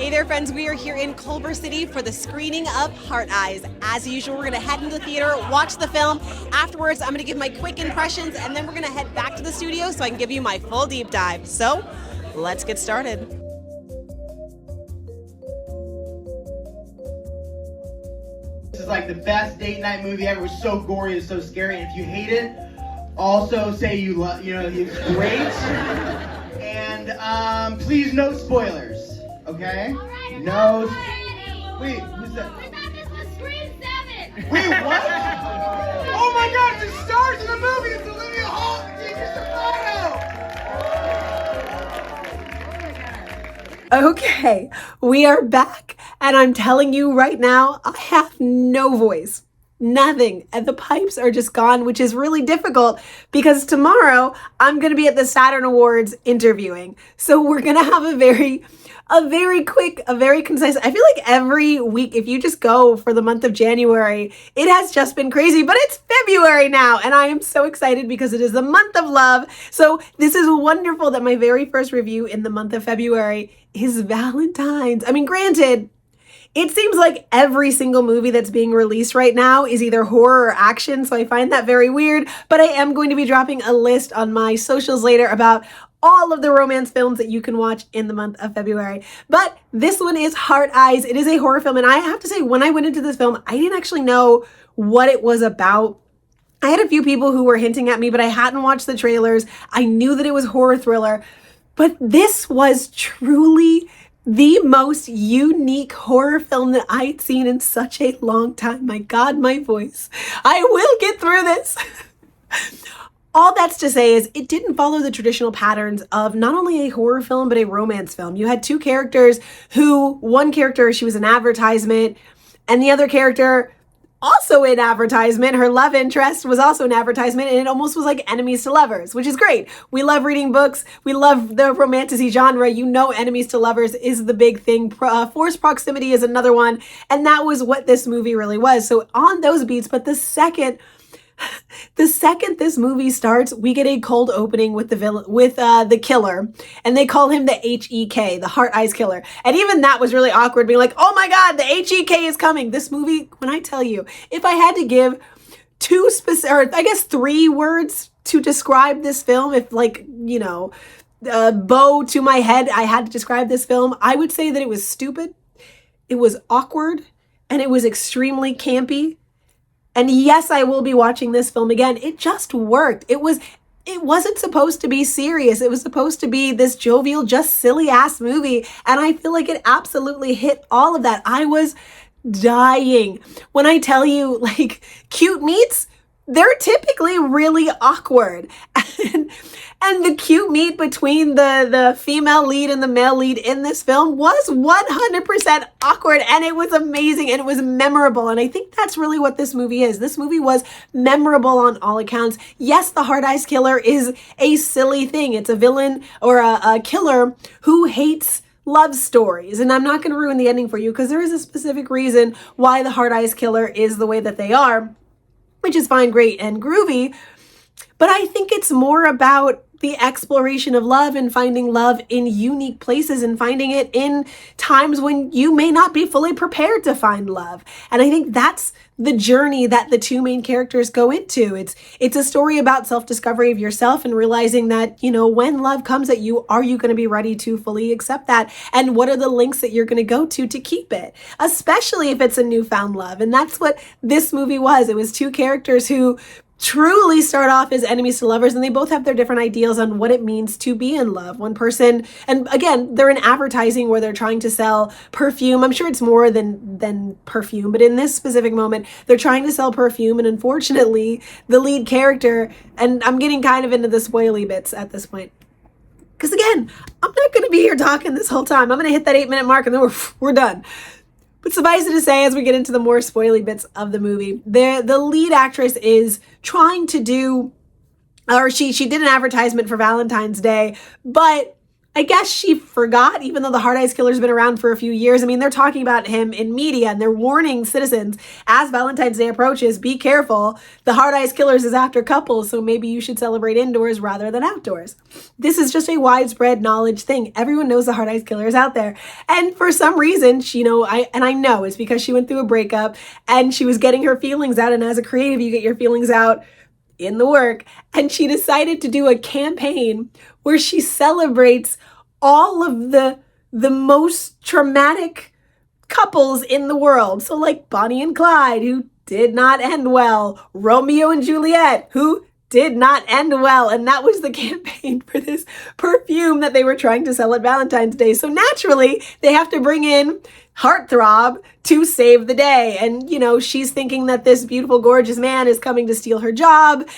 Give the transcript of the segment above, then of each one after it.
Hey there, friends. We are here in Culver City for the screening of Heart Eyes. As usual, we're going to head into the theater, watch the film. Afterwards, I'm going to give my quick impressions, and then we're going to head back to the studio so I can give you my full deep dive. So, let's get started. This is like the best date night movie ever. It was so gory and so scary. And if you hate it, also say you love, it's great. And please, no spoilers. Okay? Alright, No. Wait, who's that? I thought this was Scream 7. Wait, what? Oh my God! The stars in the movie is Olivia Hall and Jacob Stefano. Okay, we are back, and I'm telling you right now, I have no voice. Nothing. And the pipes are just gone, which is really difficult because tomorrow I'm going to be at the Saturn Awards interviewing. So we're going to have a very quick, a very concise, I feel like every week, if you just go for the month of January, it has just been crazy, but it's February now. And I am so excited because it is the month of love. So this is wonderful that my very first review in the month of February is Valentine's. I mean, granted, it seems like every single movie that's being released right now is either horror or action, so I find that very weird, but I am going to be dropping a list on my socials later about all of the romance films that you can watch in the month of February. But this one is Heart Eyes. It is a horror film, and I have to say, when I went into this film, I didn't actually know what it was about. I had a few people who were hinting at me, but I hadn't watched the trailers. I knew that it was horror thriller, but this was truly the most unique horror film that I'd seen in such a long time. My God, my voice. I will get through this. All that's to say is it didn't follow the traditional patterns of not only a horror film, but a romance film. You had two characters who, one character, she was an advertisement, and the other character, also an advertisement. Her love interest was also an advertisement, and it almost was like enemies to lovers, which is great. We love reading books. We love the romantasy genre. You know, enemies to lovers is the big thing. Forced proximity is another one, and that was what this movie really was. So on those beats, but the second this movie starts, we get a cold opening with the villain, with the killer, and they call him the HEK, the Heart Eyes Killer. And even that was really awkward, being like, oh my God, the HEK is coming. This movie, when I tell you, if I had to give three words to describe this film, if bow to my head, I had to describe this film, I would say that it was stupid, it was awkward, and it was extremely campy. And yes, I will be watching this film again. It just worked. It wasn't supposed to be serious. It was supposed to be this jovial, just silly ass movie. And I feel like it absolutely hit all of that. I was dying. When I tell you, like, cute meets, they're typically really awkward. And the cute meet between the female lead and the male lead in this film was 100% awkward, and it was amazing, and it was memorable. And I think that's really what this movie is. This movie was memorable on all accounts. Yes, the Heart Eyes Killer is a silly thing. It's a villain or a killer who hates love stories. And I'm not going to ruin the ending for you because there is a specific reason why the Heart Eyes Killer is the way that they are, which is fine, great, and groovy. But I think it's more about the exploration of love and finding love in unique places and finding it in times when you may not be fully prepared to find love. And I think that's the journey that the two main characters go into. It's a story about self-discovery of yourself and realizing that, when love comes at you, are you going to be ready to fully accept that? And what are the links that you're going to go to keep it? Especially if it's a newfound love. And that's what this movie was. It was two characters who truly start off as enemies to lovers, and they both have their different ideals on what it means to be in love. One person, and again, they're in advertising where they're trying to sell perfume. I'm sure it's more than perfume, but in this specific moment, they're trying to sell perfume, and unfortunately, the lead character, and I'm getting kind of into the spoily bits at this point, because again, I'm not going to be here talking this whole time. I'm going to hit that 8-minute mark, and then we're done. But suffice it to say, as we get into the more spoily bits of the movie, the lead actress is trying to do, or she did an advertisement for Valentine's Day, but I guess she forgot, even though the Hard Eyes Killer's been around for a few years. I mean, they're talking about him in media and they're warning citizens as Valentine's Day approaches, be careful. The Hard Eyes Killers is after couples, so maybe you should celebrate indoors rather than outdoors. This is just a widespread knowledge thing. Everyone knows the Hard Eyes Killer is out there. And for some reason, she, I know it's because she went through a breakup and she was getting her feelings out. And as a creative, you get your feelings out in the work. And she decided to do a campaign where she celebrates all of the most traumatic couples in the world. So like Bonnie and Clyde, who did not end well, Romeo and Juliet, who did not end well. And that was the campaign for this perfume that they were trying to sell at Valentine's Day. So naturally, they have to bring in Heartthrob to save the day. And, she's thinking that this beautiful, gorgeous man is coming to steal her job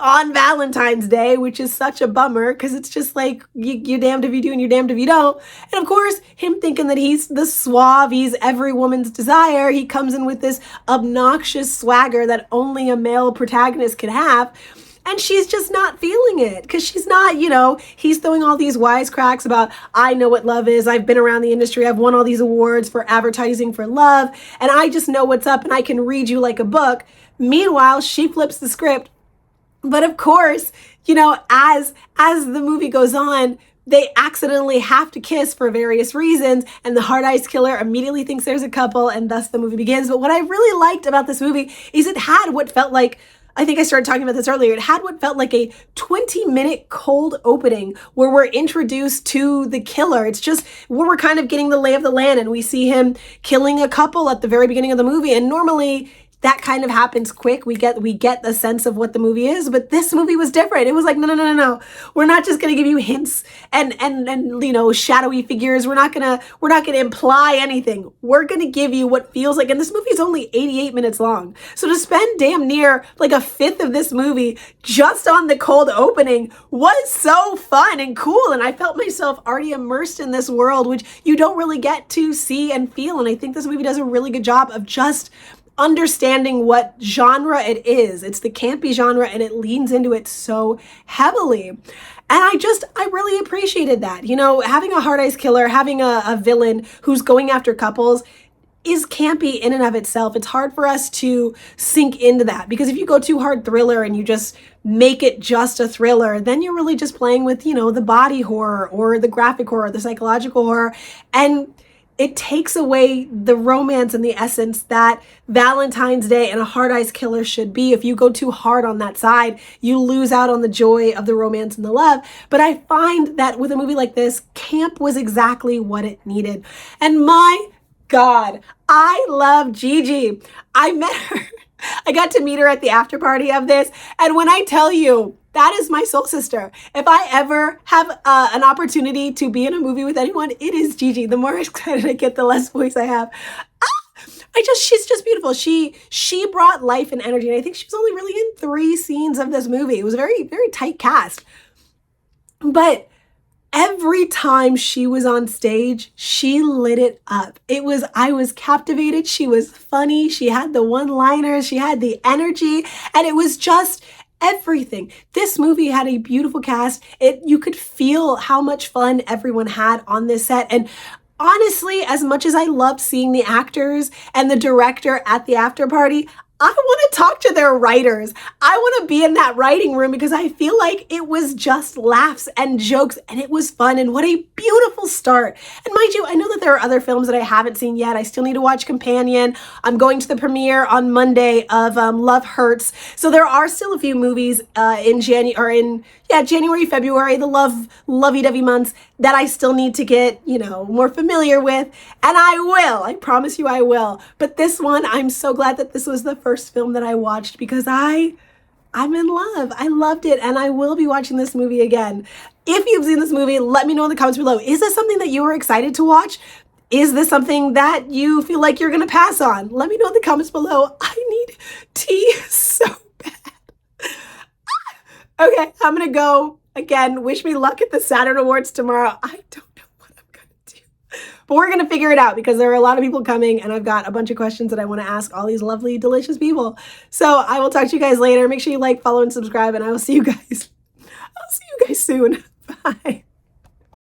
on Valentine's Day, which is such a bummer because it's just like, you're damned if you do and you're damned if you don't. And of course, him thinking that he's the suave, he's every woman's desire, he comes in with this obnoxious swagger that only a male protagonist can have. And she's just not feeling it because she's not, he's throwing all these wisecracks about, I know what love is. I've been around the industry. I've won all these awards for advertising for love. And I just know what's up and I can read you like a book. Meanwhile, she flips the script. But of course, as the movie goes on, they accidentally have to kiss for various reasons. And the Hard Eyes Killer immediately thinks there's a couple and thus the movie begins. But what I really liked about this movie is it had what felt like, I think I started talking about this earlier, it had what felt like a 20-minute cold opening where we're introduced to the killer. It's just where we're kind of getting the lay of the land and we see him killing a couple at the very beginning of the movie. And normally that kind of happens quick. We get the sense of what the movie is, but this movie was different. It was like, no. We're not just going to give you hints and shadowy figures. We're not going to imply anything. We're going to give you what feels like, and this movie is only 88 minutes long. So to spend damn near like a fifth of this movie just on the cold opening was so fun and cool. And I felt myself already immersed in this world, which you don't really get to see and feel. And I think this movie does a really good job of just understanding what genre it is. It's the campy genre and it leans into it so heavily. And I really appreciated that. Having a Hard Eyes Killer, having a villain who's going after couples is campy in and of itself. It's hard for us to sink into that because if you go too hard thriller and you just make it just a thriller, then you're really just playing with, the body horror or the graphic horror, the psychological horror. And it takes away the romance and the essence that Valentine's Day and a Hard Eyes Killer should be. If you go too hard on that side, you lose out on the joy of the romance and the love. But I find that with a movie like this, camp was exactly what it needed. And my God, I love Gigi. I met her. I got to meet her at the after party of this. And when I tell you, that is my soul sister. If I ever have an opportunity to be in a movie with anyone, it is Gigi. The more excited I get, the less voice I have. She's just beautiful. She brought life and energy. And I think she was only really in 3 scenes of this movie. It was a very, very tight cast. But every time she was on stage, she lit it up. I was captivated. She was funny. She had the one-liners. She had the energy. And it was just everything. This movie had a beautiful cast. You could feel how much fun everyone had on this set. And honestly, as much as I loved seeing the actors and the director at the after party, I want to talk to their writers. I want to be in that writing room because I feel like it was just laughs and jokes and it was fun and what a beautiful start. And mind you, I know that there are other films that I haven't seen yet. I still need to watch Companion. I'm going to the premiere on Monday of Love Hurts. So there are still a few movies in January, February, the lovey-dovey months that I still need to get, more familiar with. And I promise you I will. But this one, I'm so glad that this was the first film that I watched because I'm in love. I loved it and I will be watching this movie again. If you've seen this movie, let me know in the comments below. Is this something that you were excited to watch? Is this something that you feel like you're going to pass on? Let me know in the comments below. I need tea so bad. Okay, I'm going to go. Again, wish me luck at the Saturn Awards tomorrow. I don't know what I'm going to do. But we're going to figure it out because there are a lot of people coming and I've got a bunch of questions that I want to ask all these lovely, delicious people. So I will talk to you guys later. Make sure you like, follow, and subscribe, and I will see you guys. I'll see you guys soon. Bye.